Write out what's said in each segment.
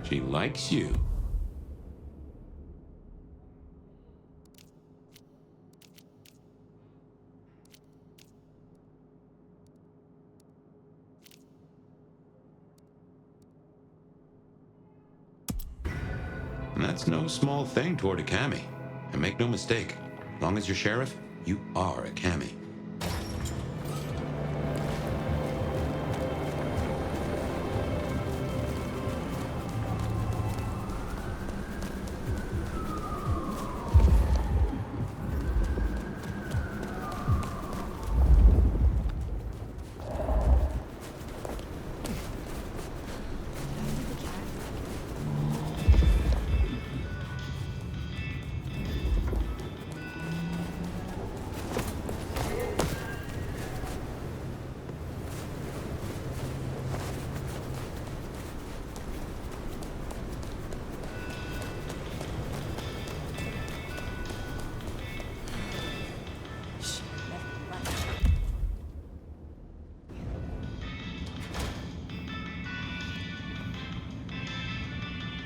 She likes you. And that's no small thing toward a kami. And make no mistake, as long as you're sheriff, you are a kami.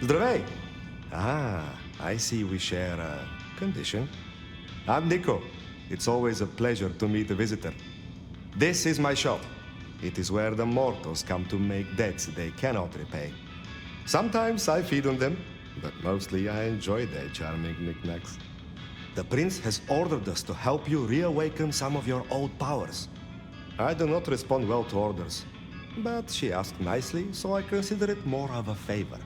Zdravej! I see we share a condition. I'm Nico. It's always a pleasure to meet a visitor. This is my shop. It is where the mortals come to make debts they cannot repay. Sometimes I feed on them, but mostly I enjoy their charming knickknacks. The prince has ordered us to help you reawaken some of your old powers. I do not respond well to orders, but she asked nicely, so I consider it more of a favor.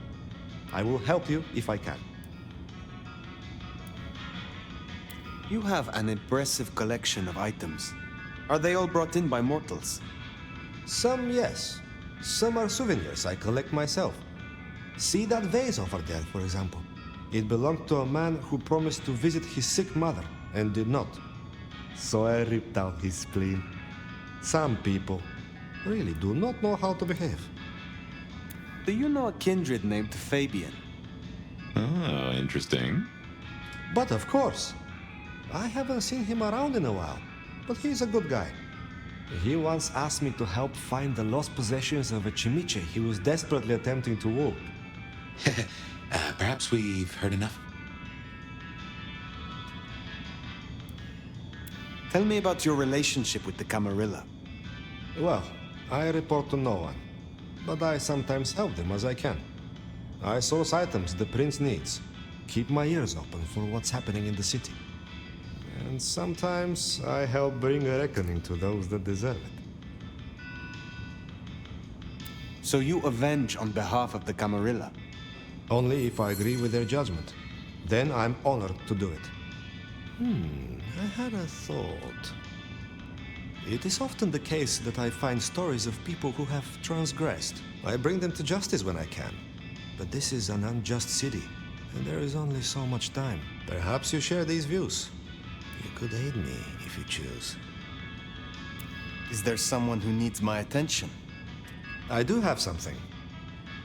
I will help you if I can. You have an impressive collection of items. Are they all brought in by mortals? Some, yes. Some are souvenirs I collect myself. See that vase over there, for example. It belonged to a man who promised to visit his sick mother and did not. So I ripped out his spleen. Some people really do not know how to behave. Do you know a kindred named Fabian? Oh, interesting. But of course. I haven't seen him around in a while, but he's a good guy. He once asked me to help find the lost possessions of a chimiche he was desperately attempting to woo. Perhaps we've heard enough. Tell me about your relationship with the Camarilla. Well, I report to no one, but I sometimes help them as I can. I source items the prince needs, keep my ears open for what's happening in the city. And sometimes I help bring a reckoning to those that deserve it. So you avenge on behalf of the Camarilla? Only if I agree with their judgment. Then I'm honored to do it. I had a thought. It is often the case that I find stories of people who have transgressed. I bring them to justice when I can. But this is an unjust city, and there is only so much time. Perhaps you share these views. You could aid me if you choose. Is there someone who needs my attention? I do have something.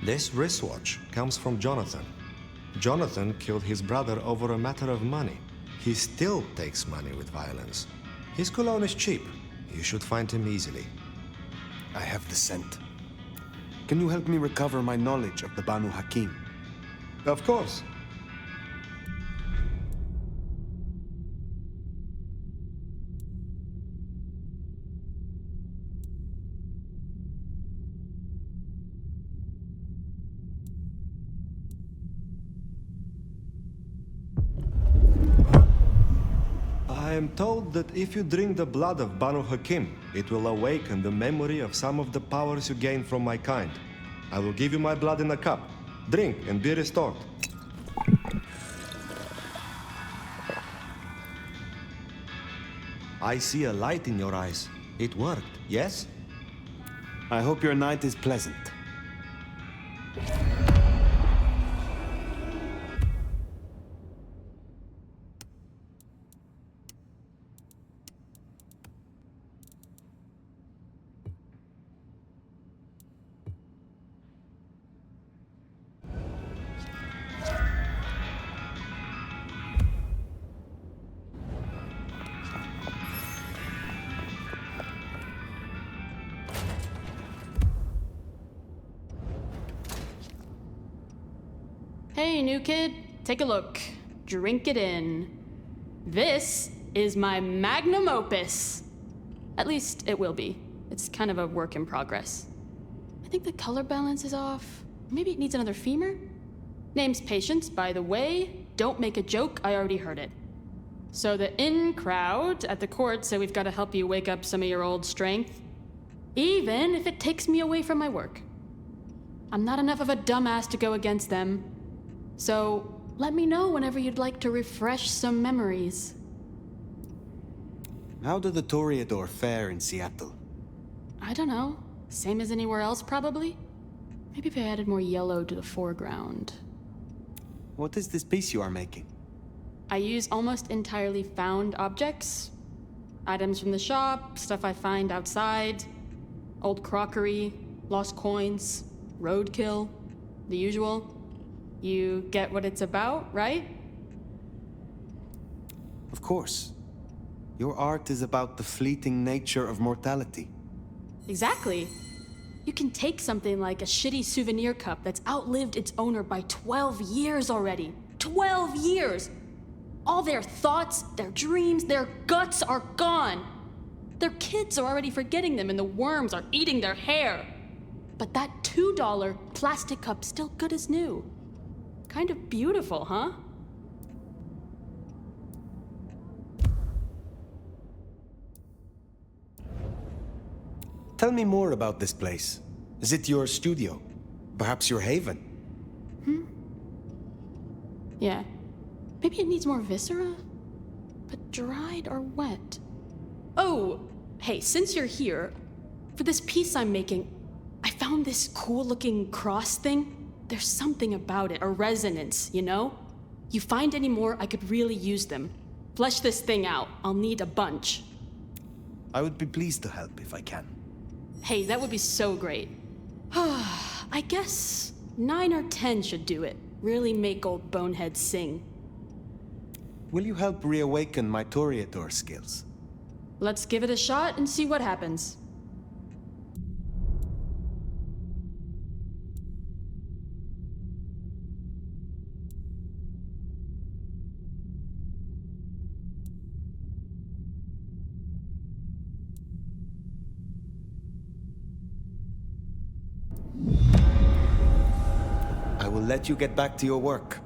This wristwatch comes from Jonathan. Jonathan killed his brother over a matter of money. He still takes money with violence. His cologne is cheap. You should find him easily. I have the scent. Can you help me recover my knowledge of the Banu Hakim? Of course. I am told that if you drink the blood of Banu Hakim, it will awaken the memory of some of the powers you gained from my kind. I will give you my blood in a cup. Drink and be restored. I see a light in your eyes. It worked, yes? I hope your night is pleasant. Hey, new kid, take a look. Drink it in. This is my magnum opus. At least it will be. It's kind of a work in progress. I think the color balance is off. Maybe it needs another femur? Name's Patience, by the way. Don't make a joke, I already heard it. So the in crowd at the court said we've got to help you wake up some of your old strength. Even if it takes me away from my work. I'm not enough of a dumbass to go against them. So let me know whenever you'd like to refresh some memories. How do the Toreador fare in Seattle? I don't know. Same as anywhere else, probably? Maybe if I added more yellow to the foreground. What is this piece you are making? I use almost entirely found objects. Items from the shop, stuff I find outside, old crockery, lost coins, roadkill, the usual. You get what it's about, right? Of course. Your art is about the fleeting nature of mortality. Exactly. You can take something like a shitty souvenir cup that's outlived its owner by 12 years already. 12 years! All their thoughts, their dreams, their guts are gone. Their kids are already forgetting them and the worms are eating their hair. But that $2 plastic cup's still good as new. Kind of beautiful, huh? Tell me more about this place. Is it your studio? Perhaps your haven? Yeah. Maybe it needs more viscera? But dried or wet? Oh, hey, since you're here, for this piece I'm making, I found this cool-looking cross thing. There's something about it, a resonance, you know? You find any more, I could really use them. Flesh this thing out. I'll need a bunch. I would be pleased to help if I can. Hey, that would be so great. I guess 9 or 10 should do it. Really make old boneheads sing. Will you help reawaken my Toreador skills? Let's give it a shot and see what happens. I will let you get back to your work.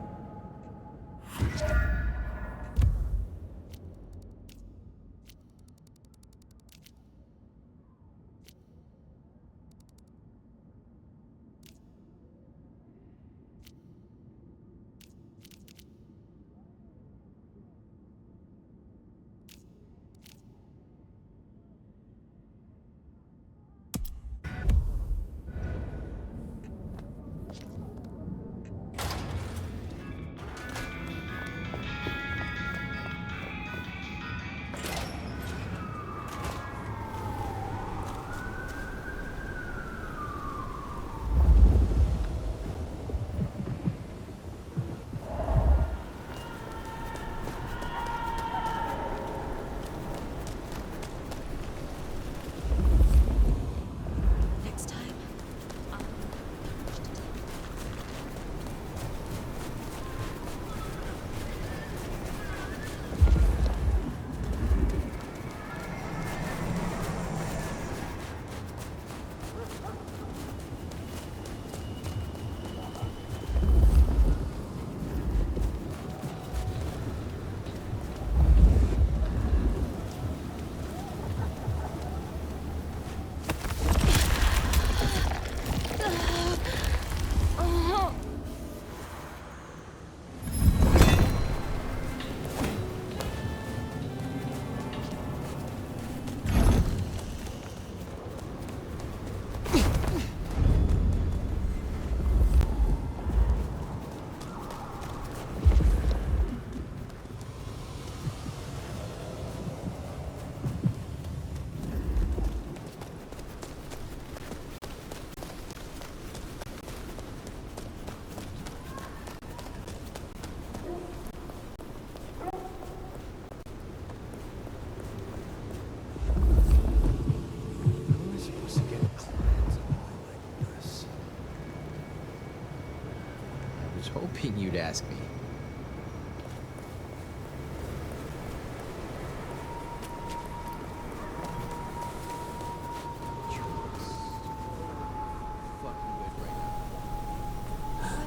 hoping you'd ask me.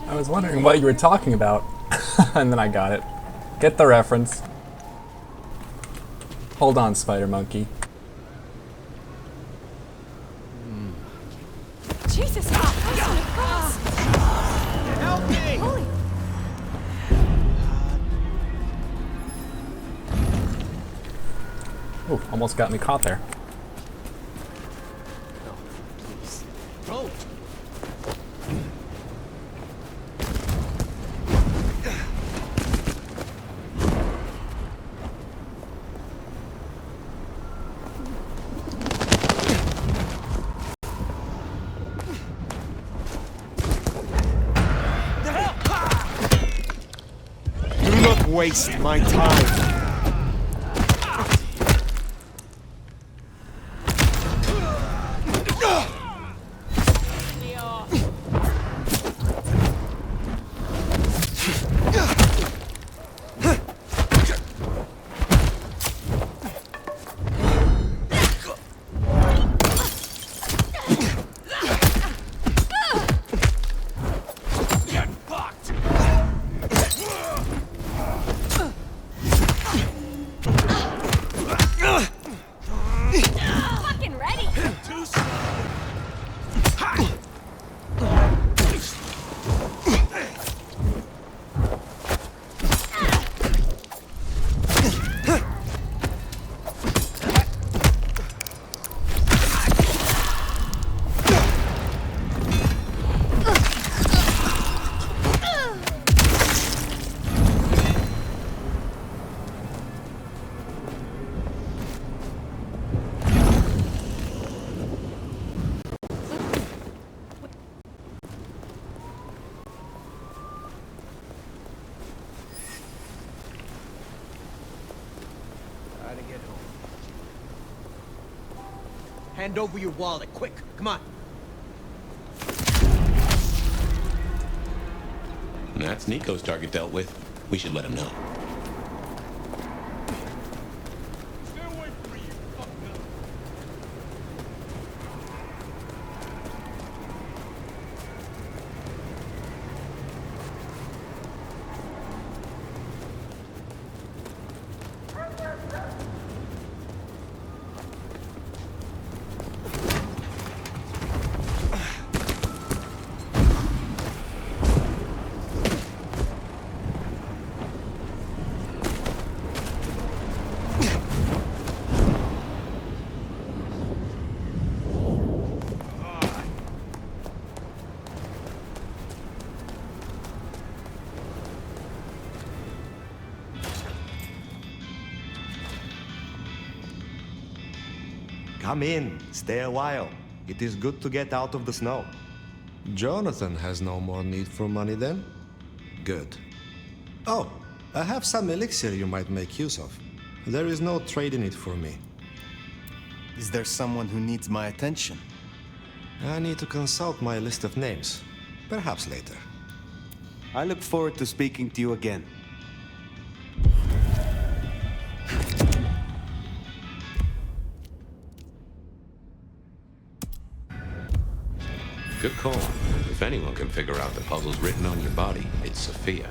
I was wondering what you were talking about, and then I got it. Get the reference. Hold on, Spider Monkey. Jesus! Help me! Holy. Ooh, almost got me caught there. Please. Don't! Do not waste my time. Fucking ready! Too slow! Gotta get home. Hand over your wallet, quick! Come on! That's Nico's target dealt with. We should let him know. Stay away from me, you fucker! Come in, stay a while. It is good to get out of the snow. Jonathan has no more need for money then? Good. Oh, I have some elixir you might make use of. There is no trade in it for me. Is there someone who needs my attention? I need to consult my list of names. Perhaps later. I look forward to speaking to you again. Good call. If anyone can figure out the puzzles written on your body, it's Sophia.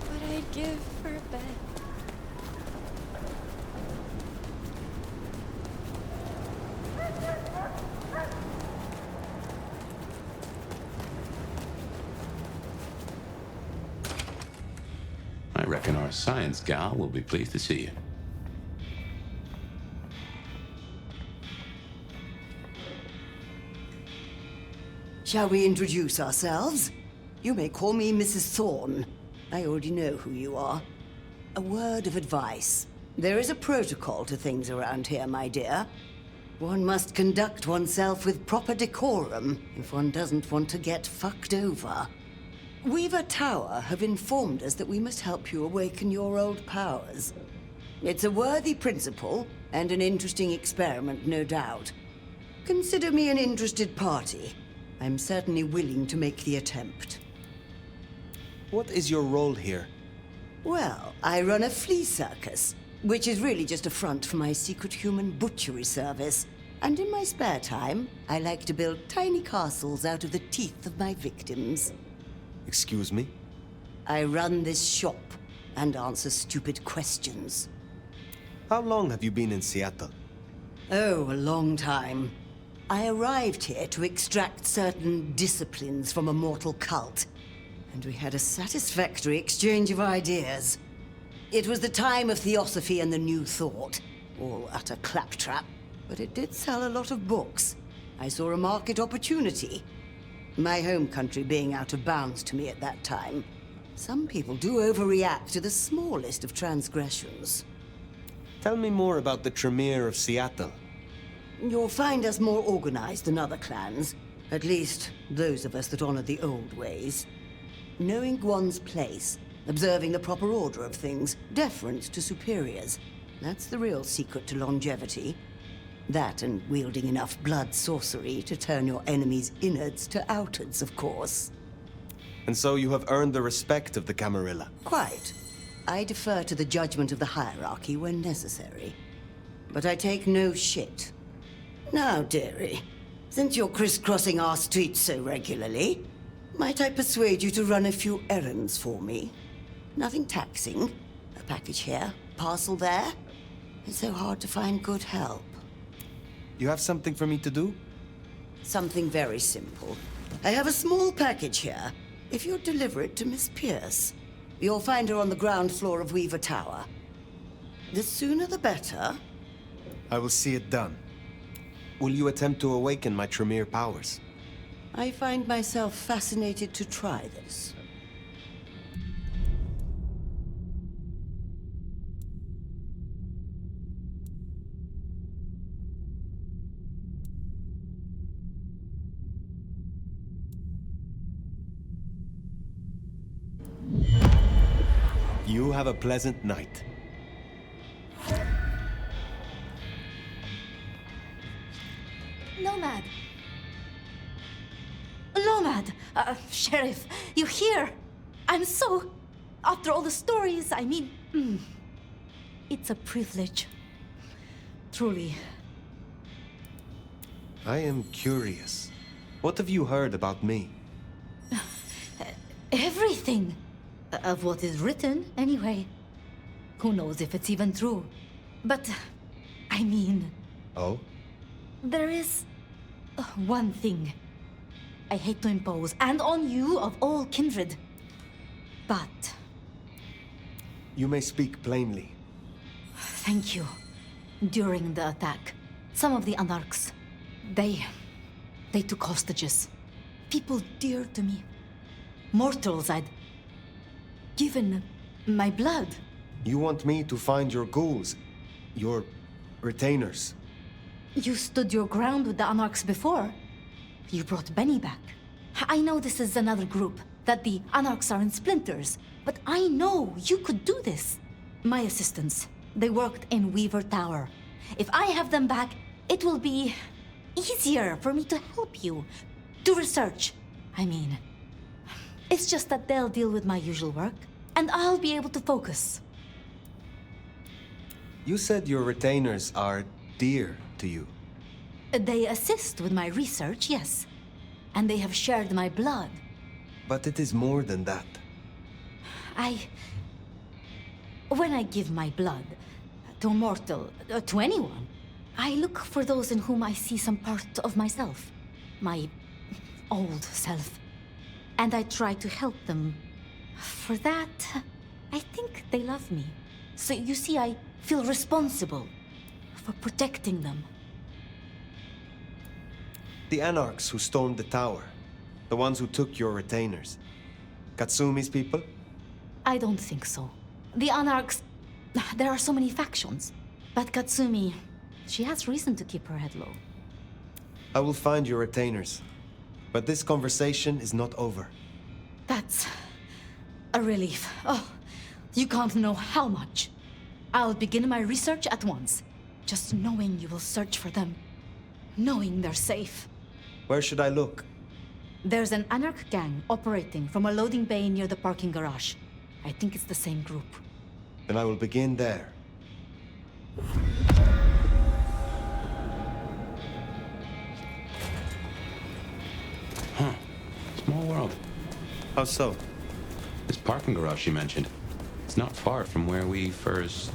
What I'd give for a bed. I reckon our science gal will be pleased to see you. Shall we introduce ourselves? You may call me Mrs. Thorne. I already know who you are. A word of advice. There is a protocol to things around here, my dear. One must conduct oneself with proper decorum if one doesn't want to get fucked over. Weaver Tower have informed us that we must help you awaken your old powers. It's a worthy principle and an interesting experiment, no doubt. Consider me an interested party. I'm certainly willing to make the attempt. What is your role here? Well, I run a flea circus, which is really just a front for my secret human butchery service. And in my spare time, I like to build tiny castles out of the teeth of my victims. Excuse me? I run this shop and answer stupid questions. How long have you been in Seattle? Oh, a long time. I arrived here to extract certain disciplines from a mortal cult, and we had a satisfactory exchange of ideas. It was the time of Theosophy and the New Thought, all utter claptrap, but it did sell a lot of books. I saw a market opportunity. My home country being out of bounds to me at that time. Some people do overreact to the smallest of transgressions. Tell me more about the Tremere of Seattle. You'll find us more organized than other clans. At least, those of us that honor the old ways. Knowing one's place, observing the proper order of things, deference to superiors. That's the real secret to longevity. That and wielding enough blood sorcery to turn your enemy's innards to outards, of course. And so you have earned the respect of the Camarilla. Quite. I defer to the judgment of the hierarchy when necessary. But I take no shit. Now, dearie, since you're crisscrossing our streets so regularly, might I persuade you to run a few errands for me? Nothing taxing. A package here, parcel there. It's so hard to find good help. You have something for me to do? Something very simple. I have a small package here. If you'd deliver it to Miss Pierce, you'll find her on the ground floor of Weaver Tower. The sooner the better. I will see it done. Will you attempt to awaken my Tremere powers? I find myself fascinated to try this. You have a pleasant night. Nomad! Nomad! Sheriff, you here? I'm so... After all the stories, I mean... It's a privilege. Truly. I am curious. What have you heard about me? Everything. Of what is written, anyway. Who knows if it's even true. But, I mean... Oh? There is... one thing. I hate to impose, and on you of all kindred. But... You may speak plainly. Thank you. During the attack, some of the Anarchs, they took hostages. People dear to me. Mortals I'd given my blood. You want me to find your ghouls, your retainers. You stood your ground with the Anarchs before. You brought Benny back. I know this is another group, that the Anarchs are in splinters, but I know you could do this. My assistants, they worked in Weaver Tower. If I have them back, it will be easier for me to help you. To research, I mean. It's just that they'll deal with my usual work, and I'll be able to focus. You said your retainers are dear to you. They assist with my research, yes. And they have shared my blood. But it is more than that. When I give my blood to a mortal, to anyone, I look for those in whom I see some part of myself. My old self. And I try to help them. For that, I think they love me. So you see, I feel responsible for protecting them. The Anarchs who stormed the tower. The ones who took your retainers. Katsumi's people? I don't think so. The Anarchs... There are so many factions. But Katsumi... She has reason to keep her head low. I will find your retainers. But this conversation is not over. That's a relief. Oh, you can't know how much. I'll begin my research at once. Just knowing you will search for them. Knowing they're safe. Where should I look? There's an anarch gang operating from a loading bay near the parking garage. I think it's the same group. Then I will begin there. Huh. Small world. How so? This parking garage you mentioned, it's not far from where we first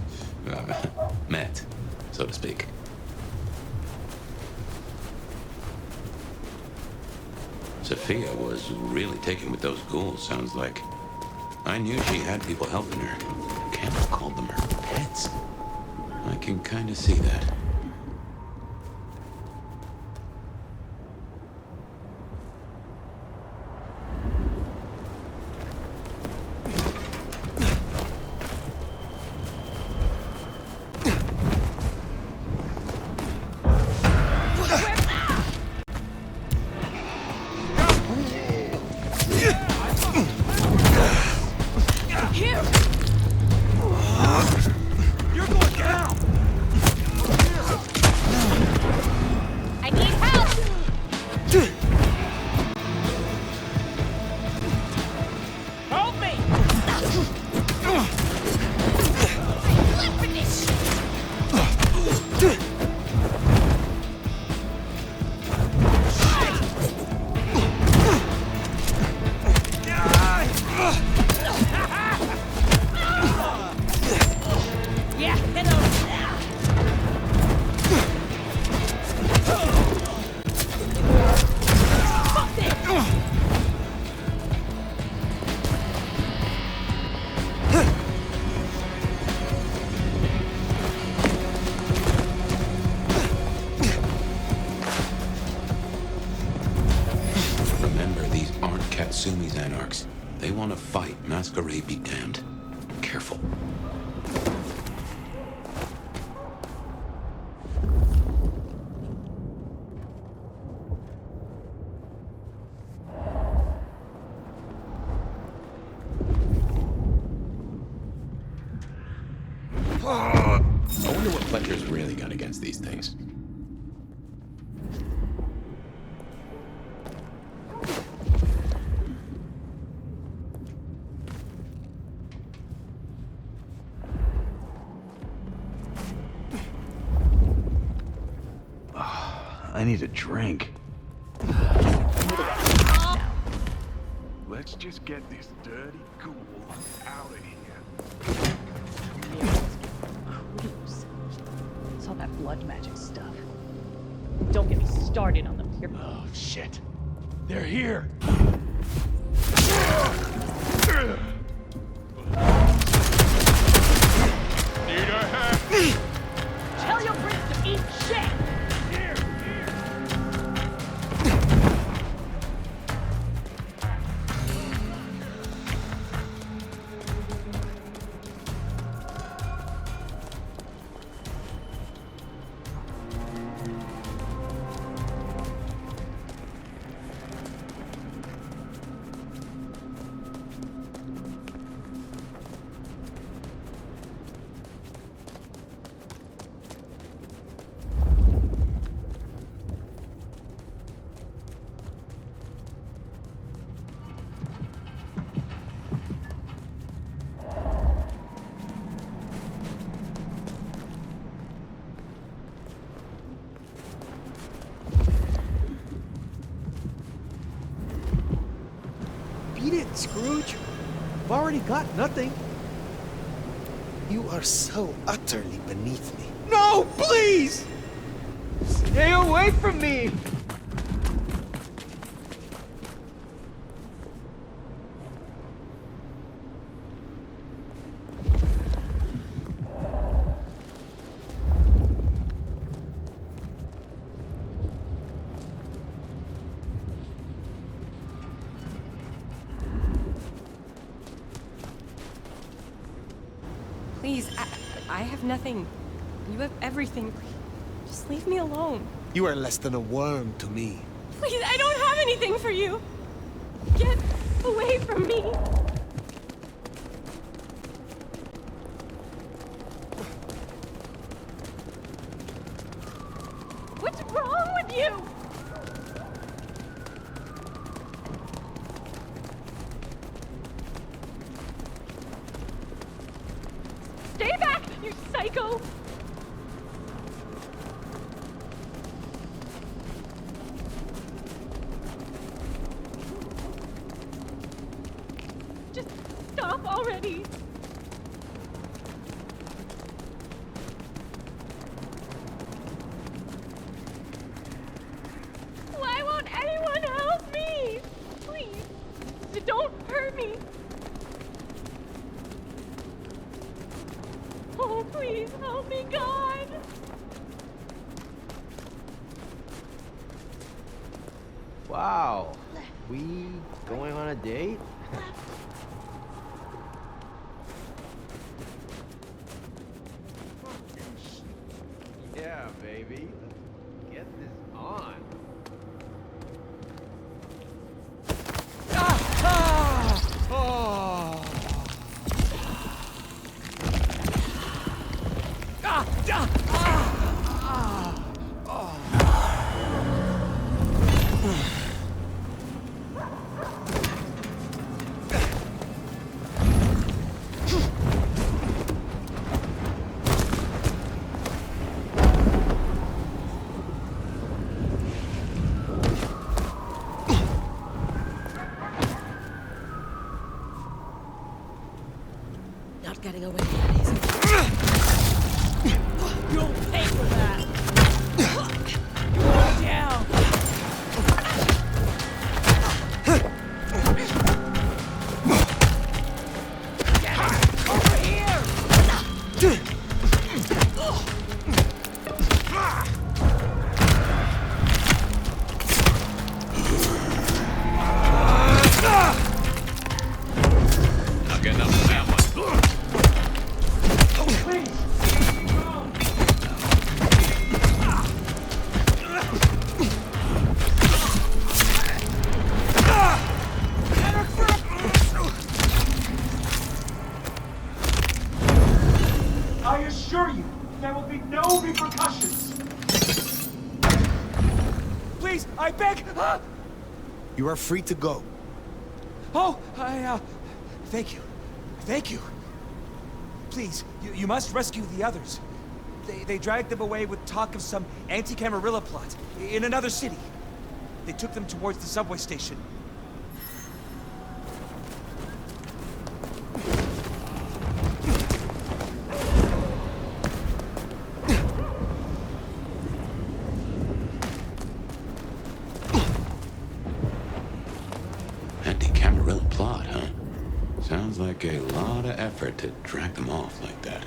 met, so to speak. Sophia was really taken with those ghouls, sounds like. I knew she had people helping her. Campbell called them her pets. I can kind of see that. Katsumi's anarchs. They want to fight. Masquerade be damned. Careful. I wonder what Fletcher's really got against these things. I need a drink. Let's just get this dirty ghoul out of here. Creeps. It's all that blood magic stuff. Don't get me started on them here. Oh, shit. They're here! Need a hand! Tell your prince to eat shit! Beat it, Scrooge. I've already got nothing. You are so utterly beneath me. No, please! Stay away from me! Please, I have nothing. You have everything. Just leave me alone. You are less than a worm to me. Please, I don't have anything for you. Get away from me. What's wrong with you? Stay back, you psycho! Just stop already! Why won't anyone help me? Please, don't hurt me! Oh, please help me, God! Wow. We going on a date? Yeah, baby. Let's get this on. Not getting away that easy. You'll pay for that! Go down! Over here! Not getting up for that one. I assure you, there will be no repercussions. Please, I beg. You are free to go. Oh, thank you. Thank you. Please, you must rescue the others. They dragged them away with talk of some anti-Camarilla plot in another city. They took them towards the subway station. Anti-Camarilla plot, huh? Sounds like a lot of effort to drag them off like that.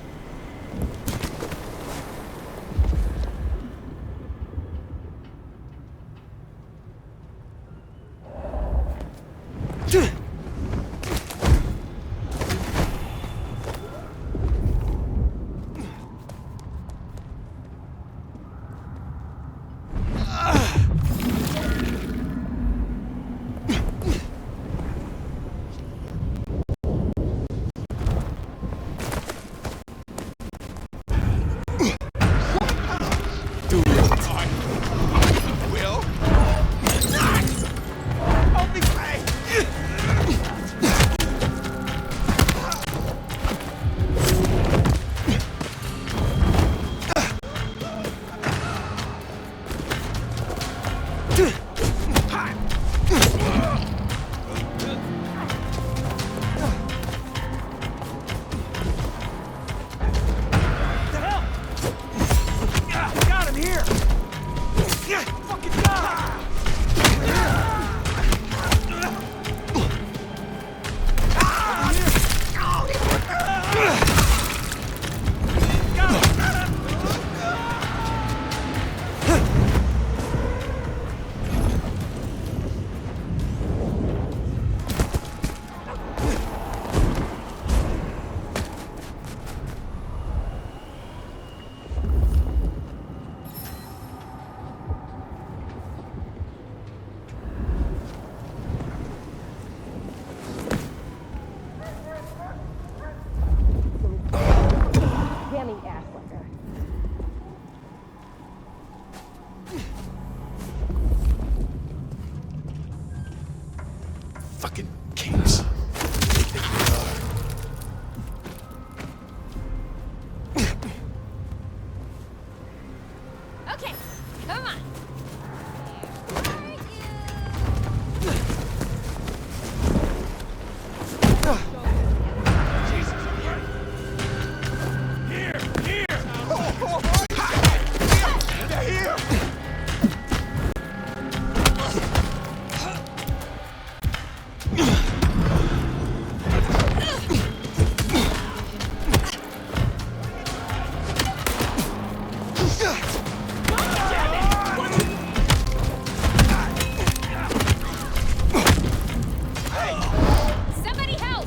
Somebody help!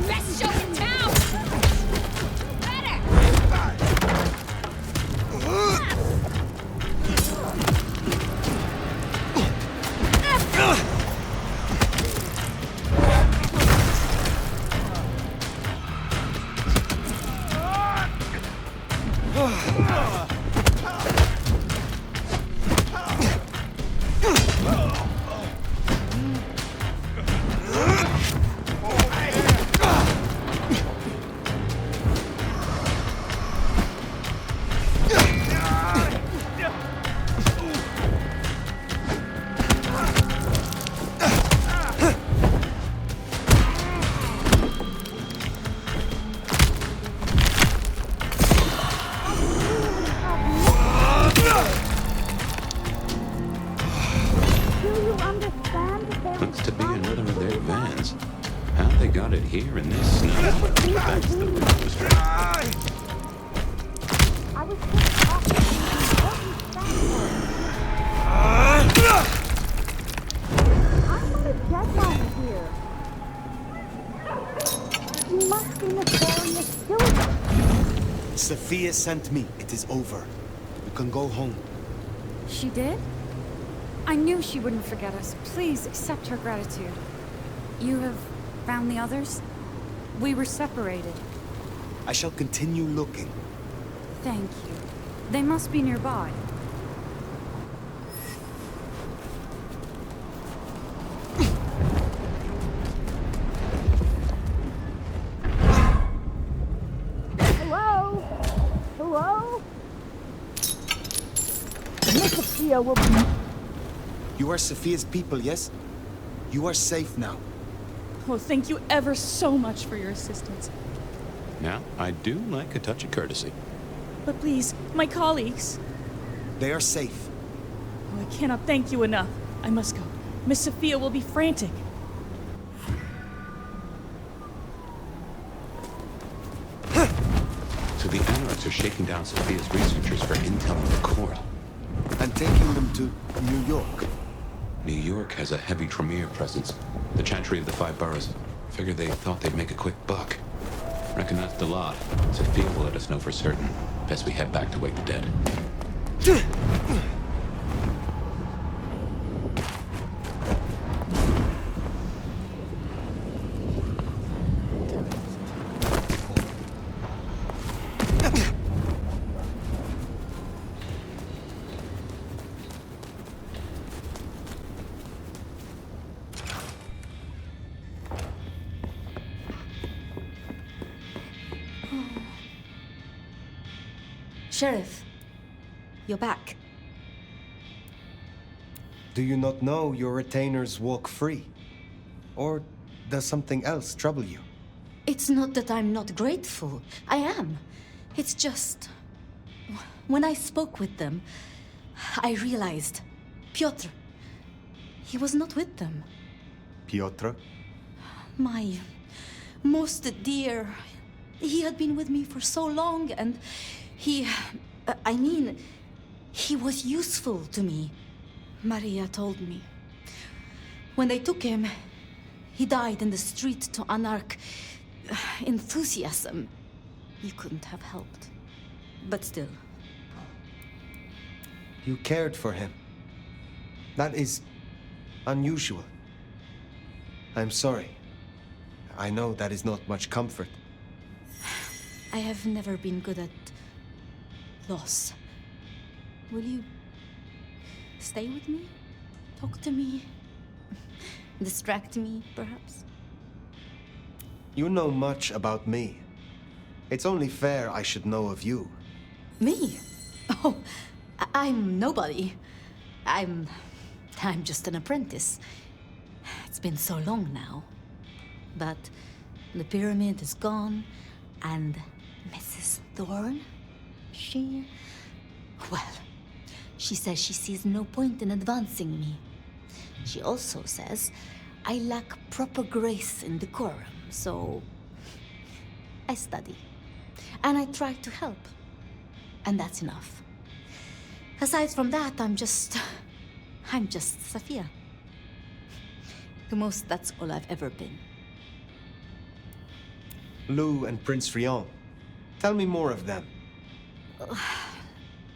Best show in town! Better! Looks to be another of their vans. How they got it here in this snow? That's the real mystery. You must be nefarious killer. Sophia sent me. It is over. You can go home. She did? I knew she wouldn't forget us. Please accept her gratitude. You have found the others? We were separated. I shall continue looking. Thank you. They must be nearby. Hello? Hello? Miss Sophia will be... You are Sophia's people, yes? You are safe now. Oh, thank you ever so much for your assistance. Now, I do like a touch of courtesy. But please, my colleagues. They are safe. Oh, I cannot thank you enough. I must go. Miss Sophia will be frantic. So the Anarchs are shaking down Sophia's researchers for intel in the court. And taking them to New York. New York has a heavy Tremere presence. The Chantry of the Five Boroughs. Figured they thought they'd make a quick buck. Reckon that's the lot. Sophia will let us know for certain. Best we head back to wake the dead. Sheriff, you're back. Do you not know your retainers walk free? Or does something else trouble you? It's not that I'm not grateful. I am. It's just... When I spoke with them, I realized... Piotr... He was not with them. Piotr? My... most dear... He had been with me for so long, and... He... I mean... He was useful to me. Maria told me. When they took him, he died in the street to Anarch enthusiasm. You couldn't have helped. But still. You cared for him. That is unusual. I'm sorry. I know that is not much comfort. I have never been good at loss. Will you stay with me? Talk to me? Distract me, perhaps? You know much about me. It's only fair I should know of you. Me? Oh, I'm nobody. I'm just an apprentice. It's been so long now. But the pyramid is gone, and Mrs. Thorne, she says she sees no point in advancing me. She also says I lack proper grace and decorum, so I study. And I try to help. And that's enough. Aside from that, I'm just Sophia. The most, that's all I've ever been. Lou and Prince Rion. Tell me more of them.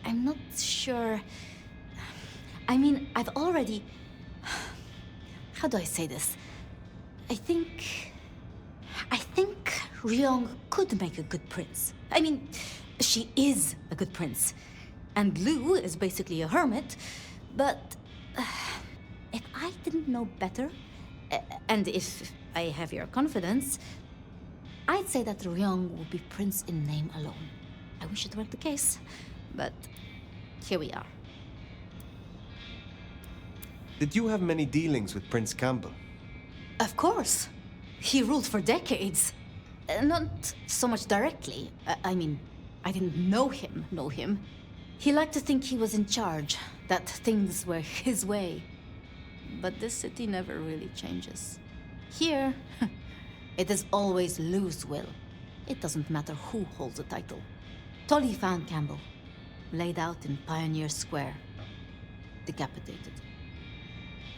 I'm not sure. I mean, I've already... How do I say this? I think Ryong could make a good prince. I mean, she is a good prince. And Lou is basically a hermit. But if I didn't know better, and if I have your confidence, I'd say that Ryong will be prince in name alone. I wish it weren't the case, but here we are. Did you have many dealings with Prince Campbell? Of course. He ruled for decades. Not so much directly. I mean, I didn't know him. He liked to think he was in charge, that things were his way. But this city never really changes. Here, it is always Lou's will. It doesn't matter who holds the title. Tolly found Campbell, laid out in Pioneer Square, decapitated.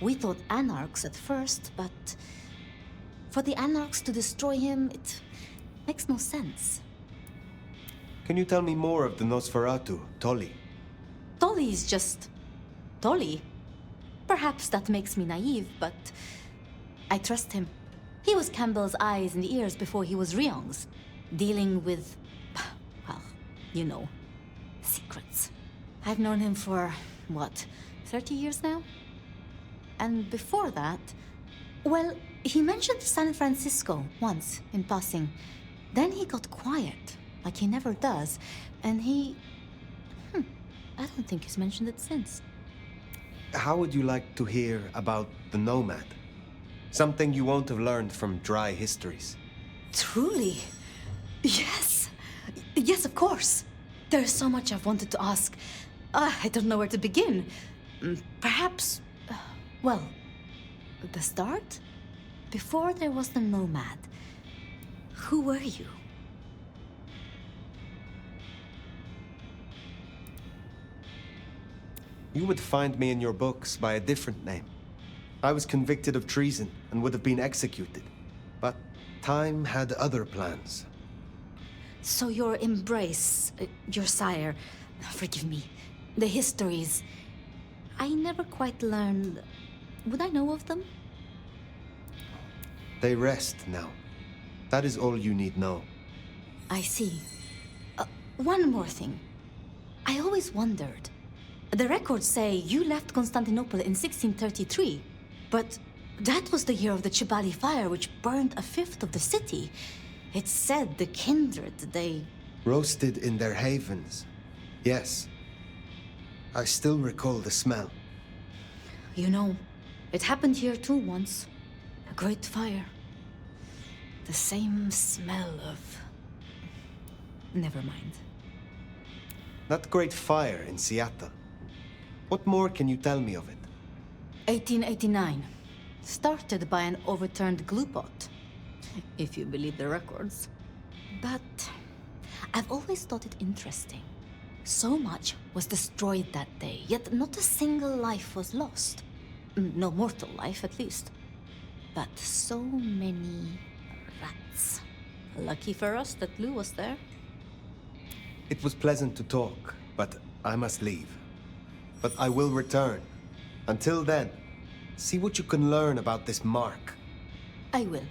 We thought anarchs at first, but for the anarchs to destroy him, it makes no sense. Can you tell me more of the Nosferatu, Tolly? Tolly is just Tolly. Perhaps that makes me naive, but I trust him. He was Campbell's eyes and ears before he was Ryong's, dealing with, well, you know, secrets. I've known him for, 30 years now? And before that, well, he mentioned San Francisco once, in passing. Then he got quiet, like he never does, and I don't think he's mentioned it since. How would you like to hear about the Nomad? Something you won't have learned from dry histories. Truly? Yes. Yes, of course. There's so much I've wanted to ask. I don't know where to begin. Perhaps, the start? Before there was the Nomad, who were you? You would find me in your books by a different name. I was convicted of treason and would have been executed. But time had other plans. So your embrace, your sire, forgive me, the histories, I never quite learned. Would I know of them? They rest now. That is all you need know. I see. One more thing. I always wondered. The records say you left Constantinople in 1633, but that was the year of the Chibali fire, which burned a fifth of the city. It's said the kindred, they... Roasted in their havens. Yes. I still recall the smell. You know, it happened here too once. A great fire. The same smell of... Never mind. That great fire in Seattle. What more can you tell me of it? 1889. Started by an overturned glue pot. If you believe the records. But I've always thought it interesting. So much was destroyed that day, yet not a single life was lost. No mortal life, at least. But so many rats. Lucky for us that Lou was there. It was pleasant to talk, but I must leave. But I will return. Until then, see what you can learn about this mark. I will.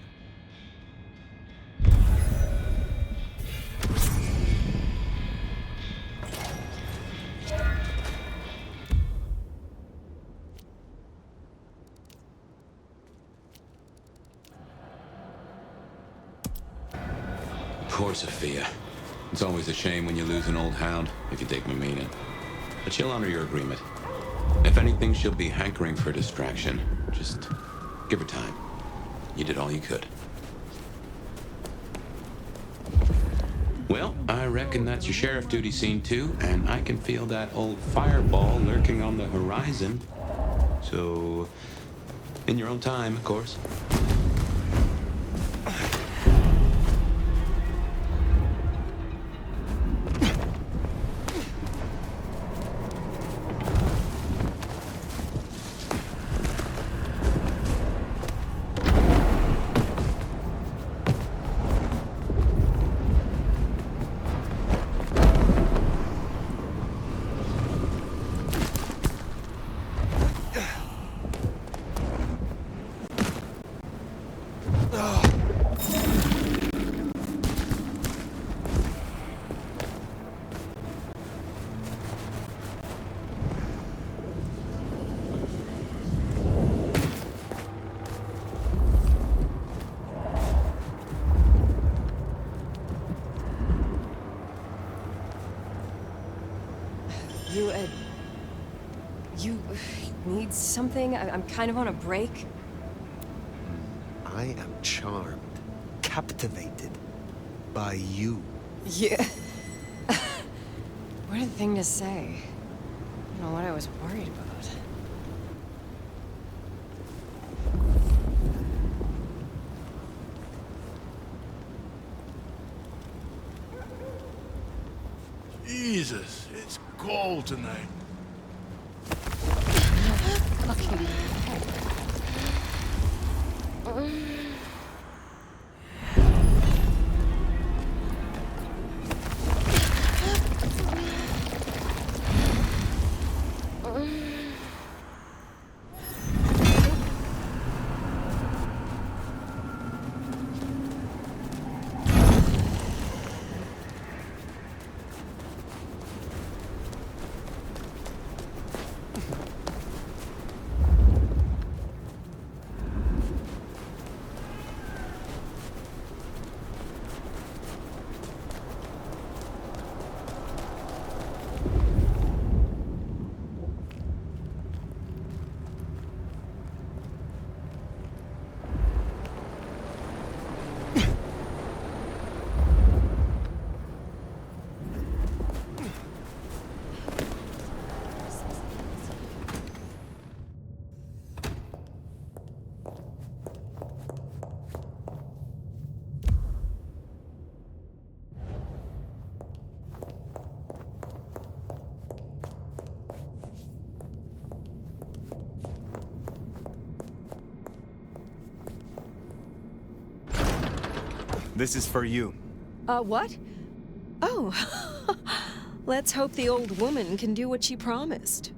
Poor Sophia. It's always a shame when you lose an old hound, if you take my meaning. But she'll honor your agreement. If anything, she'll be hankering for distraction. Just give her time. You did all you could. Well, I reckon that's your sheriff duty scene too, and I can feel that old fireball lurking on the horizon. So, in your own time, of course. You need something? I'm kind of on a break. I am charmed, captivated by you. Yeah. What a thing to say. You know what I was worried about. Jesus, it's cold tonight. Fucking This is for you. What? Oh. Let's hope the old woman can do what she promised.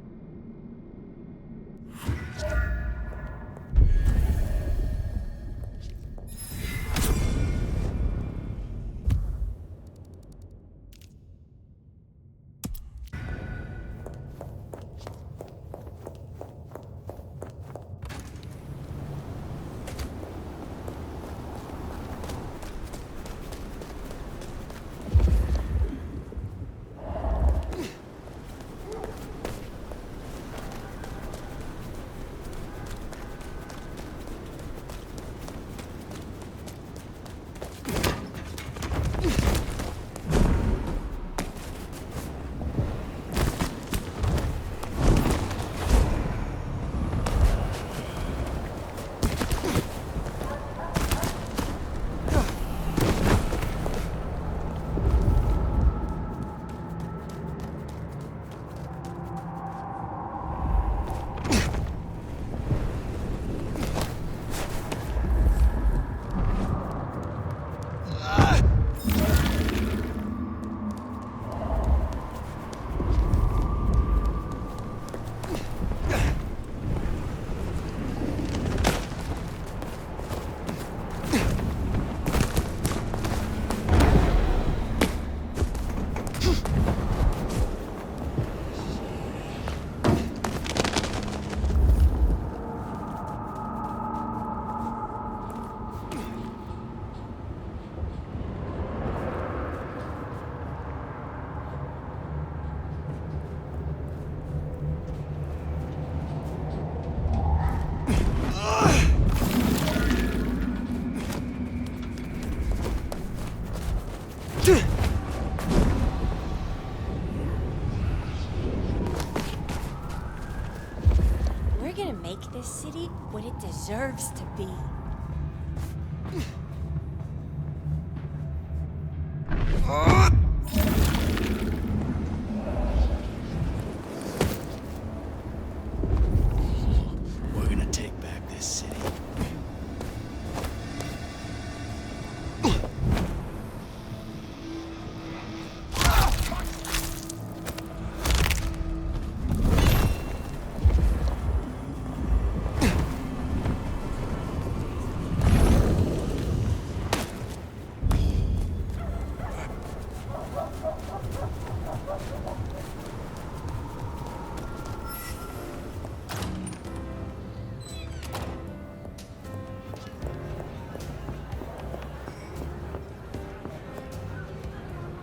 We're gonna make this city what it deserves to be. We're gonna take back this city.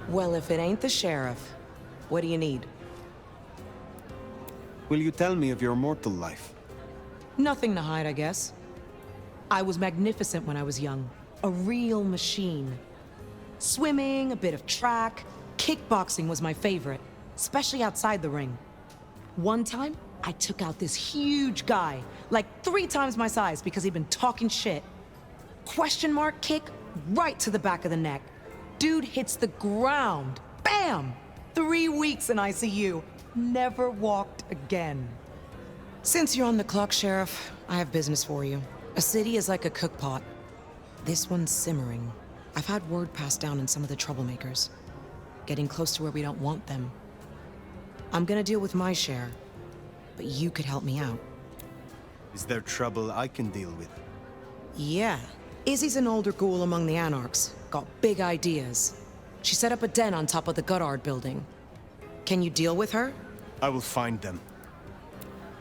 Well, if it ain't the sheriff, what do you need? Will you tell me of your mortal life? Nothing to hide, I guess. I was magnificent when I was young. A real machine. Swimming, a bit of track, kickboxing was my favorite, especially outside the ring. One time, I took out this huge guy, like 3 times my size because he'd been talking shit. Question mark kick right to the back of the neck. Dude hits the ground. Bam! 3 weeks in ICU. Never walked again. Since you're on the clock, Sheriff, I have business for you. A city is like a cookpot. This one's simmering. I've had word passed down in some of the troublemakers. Getting close to where we don't want them. I'm gonna deal with my share, but you could help me out. Is there trouble I can deal with? Yeah. Izzy's an older ghoul among the Anarchs. Got big ideas. She set up a den on top of the Goddard building. Can you deal with her? I will find them.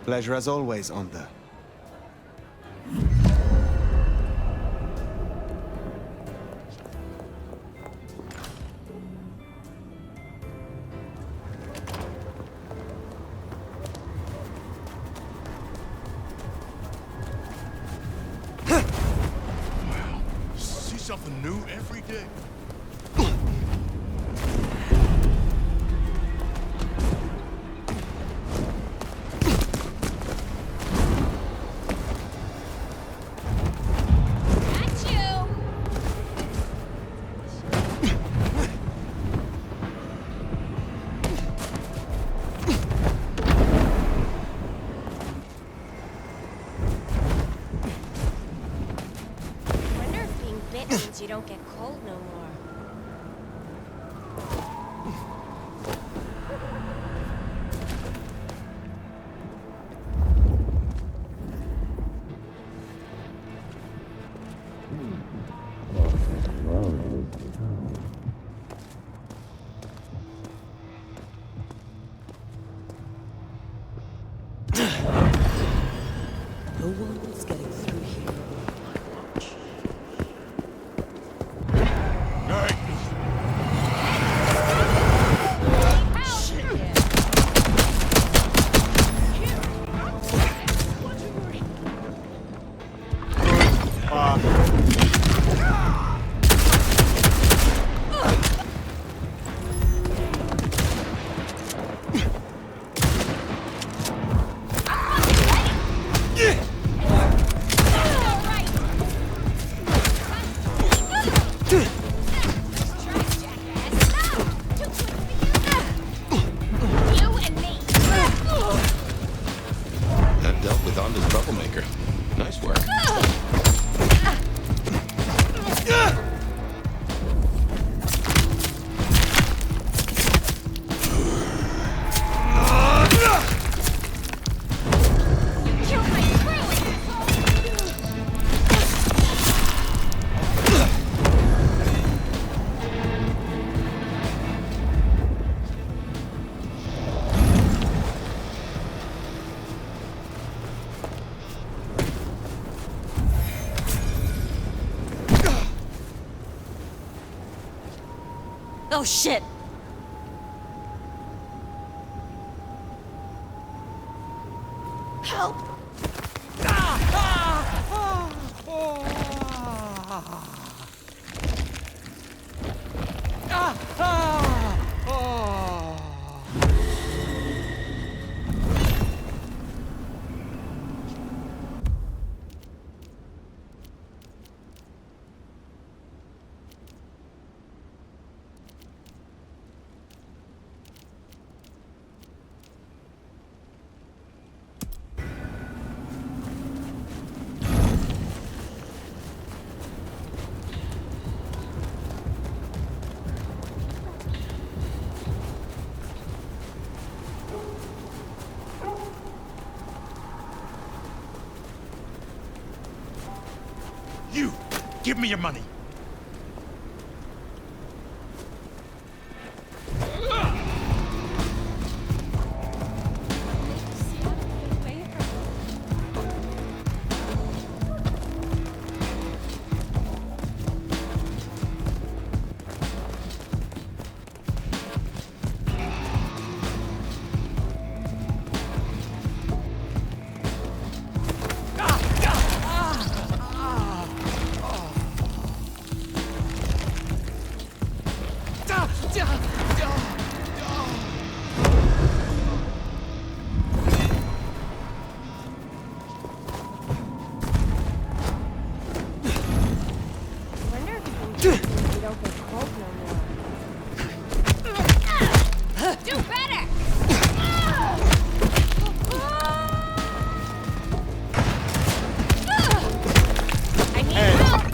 Pleasure as always, Onda. See something new every day. You don't get cold no more. No one's getting through here. That dealt with Onda's troublemaker. Nice work. Oh shit! Help! You! Give me your money! Do better! I need help!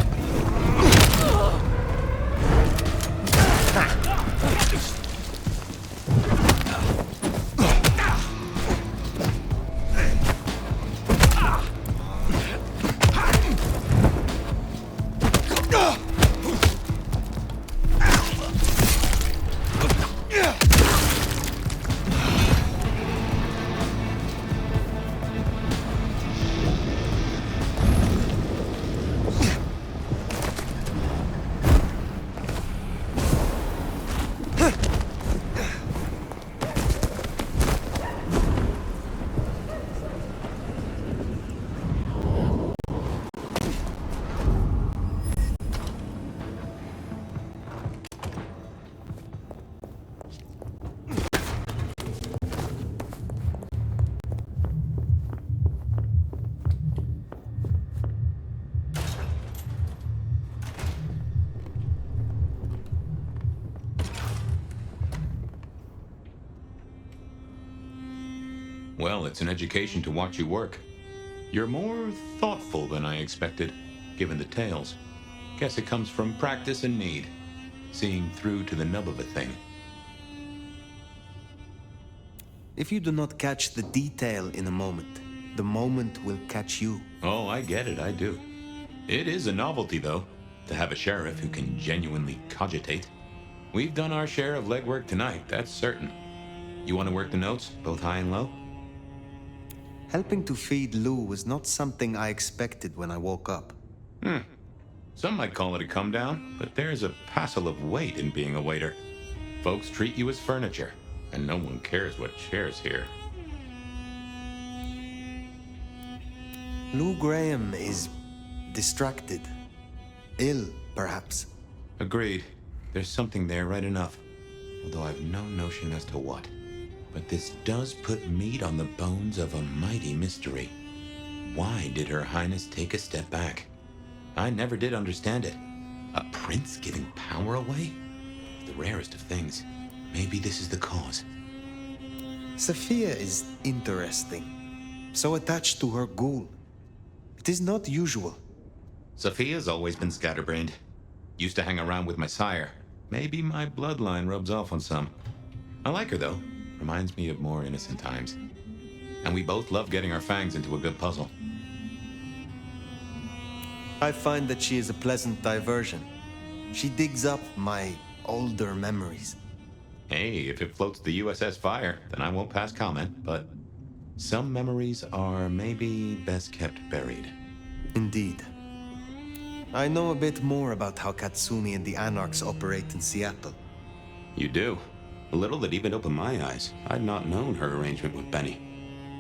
Well, it's an education to watch you work. You're more thoughtful than I expected, given the tales. Guess it comes from practice and need, seeing through to the nub of a thing. If you do not catch the detail in a moment, the moment will catch you. Oh, I get it, I do. It is a novelty, though, to have a sheriff who can genuinely cogitate. We've done our share of legwork tonight, that's certain. You want to work the notes, both high and low? Helping to feed Lou was not something I expected when I woke up. Some might call it a come down, but there's a passel of weight in being a waiter. Folks treat you as furniture, and no one cares what shares here. Lou Graham is distracted. Ill, perhaps. Agreed. There's something there right enough, although I've no notion as to what. But this does put meat on the bones of a mighty mystery. Why did Her Highness take a step back? I never did understand it. A prince giving power away? The rarest of things. Maybe this is the cause. Sophia is interesting. So attached to her ghoul. It is not usual. Sophia's always been scatterbrained. Used to hang around with my sire. Maybe my bloodline rubs off on some. I like her, though. Reminds me of more innocent times. And we both love getting our fangs into a good puzzle. I find that she is a pleasant diversion. She digs up my older memories. Hey, if it floats the USS Fire, then I won't pass comment, but some memories are maybe best kept buried. Indeed. I know a bit more about how Katsumi and the Anarchs operate in Seattle. You do? A little that even opened my eyes. I'd not known her arrangement with Benny.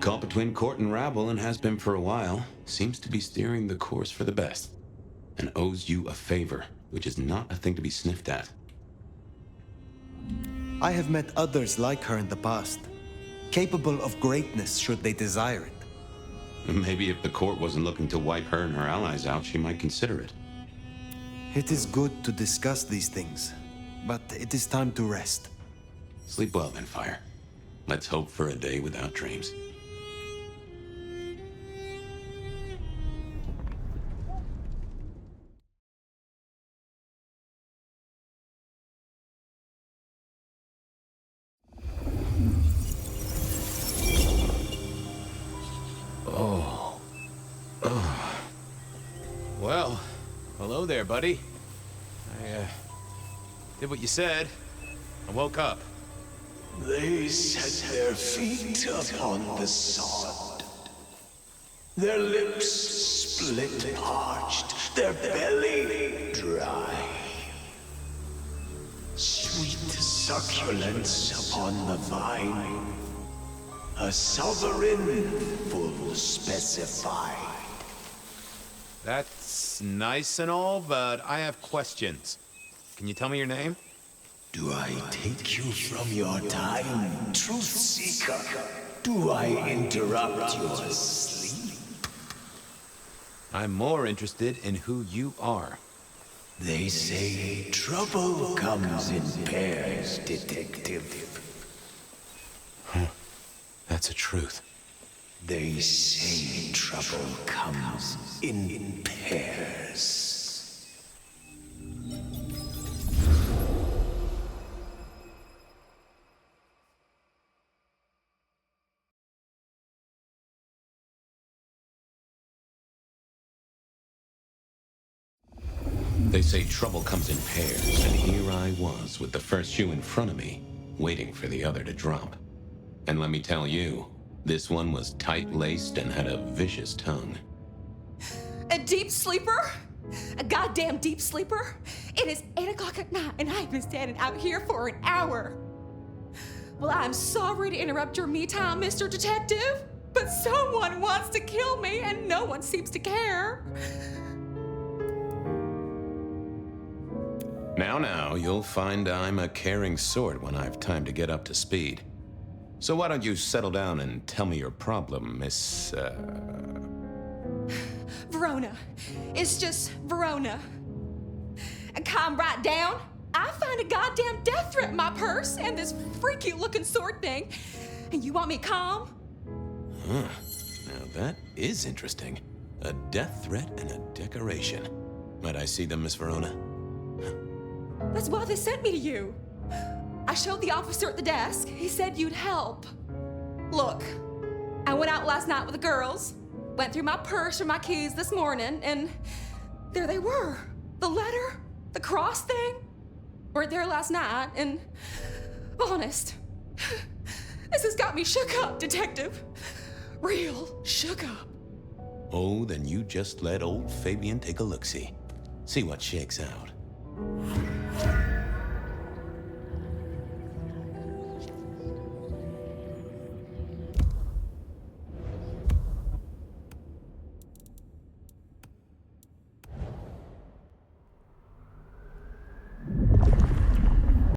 Caught between court and rabble and has been for a while. Seems to be steering the course for the best. And owes you a favor, which is not a thing to be sniffed at. I have met others like her in the past. Capable of greatness should they desire it. Maybe if the court wasn't looking to wipe her and her allies out, she might consider it. It is good to discuss these things, but it is time to rest. Sleep well then, Fire. Let's hope for a day without dreams. Well, Hello there, buddy. I did what you said. I woke up. They set their feet upon the sod. Their lips split parched, their belly dry. Sweet succulence upon the vine. A sovereign full specified. That's nice and all, but I have questions. Can you tell me your name? Do I take you from your time, truth seeker? Do I interrupt your sleep? I'm more interested in who you are. They say trouble comes in pairs, detective. Huh. That's a truth. They say trouble comes in pairs. They say trouble comes in pairs, and here I was with the first shoe in front of me, waiting for the other to drop. And let me tell you, this one was tight-laced and had a vicious tongue. A deep sleeper? A goddamn deep sleeper? It is 8 o'clock at night and I've been standing out here for an hour. Well, I'm sorry to interrupt your me time, Mr. Detective, but someone wants to kill me and no one seems to care. Now, you'll find I'm a caring sort when I've time to get up to speed. So why don't you settle down and tell me your problem, Miss, Verona. It's just Verona. And calm right down. I find a goddamn death threat in my purse and this freaky looking sword thing. And you want me calm? Huh. Now that is interesting. A death threat and a decoration. Might I see them, Miss Verona? That's why they sent me to you. I showed the officer at the desk. He said you'd help. Look, I went out last night with the girls, went through my purse for my keys this morning, and there they were. The letter, the cross thing, were there last night, and honest, this has got me shook up, Detective. Real shook up. Oh, then you just let old Fabian take a look-see. See what shakes out.